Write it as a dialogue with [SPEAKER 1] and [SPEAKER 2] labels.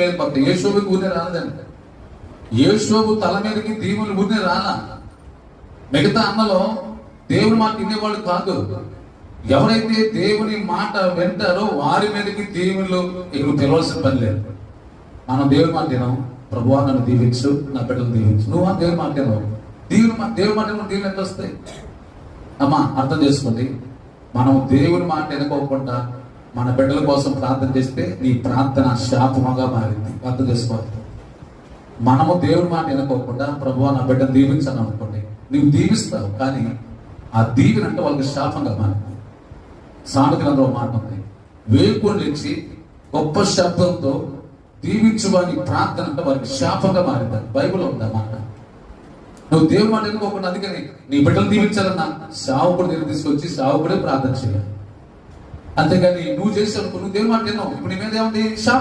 [SPEAKER 1] మీద పడతాయి. యేషోబుకి ఊరినే రాలేదండి. యేషోబు తల మీదకి దీవులు ఊరినే రాలా. మిగతా అన్నలో దేవుని మాట వినేవాళ్ళు కాదు. ఎవరైతే దేవుని మాట వింటారో వారి మీదకి దీవులు ఇక్కడ పిలవాల్సిన పని లేదు. మనం దేవుని మాట వినాం, ప్రభువా నన్ను దీవించు, నా బిడ్డలు దీవించు. నువ్వు దేవుని మాట వినవు, దేవుని మాట దీవులు ఎంత వస్తాయి? అమ్మా అర్థం చేసుకోండి. మనం దేవుని మాట వినుకోకుండా మన బిడ్డల కోసం ప్రార్థన చేస్తే నీ ప్రార్థన శాపముగా మారింది. అర్థం చేసుకోవాలి. మనము దేవుని మాట వినుకోకుండా ప్రభువా నా బిడ్డను దీవించాను అనుకోండి, నువ్వు దీవిస్తావు, కానీ ఆ దీవెనంటే వాళ్ళకి శాపంగా మారింది. సామెతలలో మాట ఉంది, వేకుని లేచి గొప్ప శబ్దంతో దీవించువాని ప్రార్థన అంటే వారికి శాపంగా మారింది. బైబిల్లో ఉంది ఆ మాట. నువ్వు దేవుని మాట ఎన్నుకోకుండా, అందుకని నీ బిడ్డలు దీవించాలన్నా సావుకుడు దగ్గర తీసుకొచ్చి సావుకుడే ప్రార్థన చేయాలి. అంతేగాని నువ్వు చేసావు, నువ్వు దేవుని మాట విన్నావు, ఇప్పుడు నీ మీద ఏముంది? శాపం.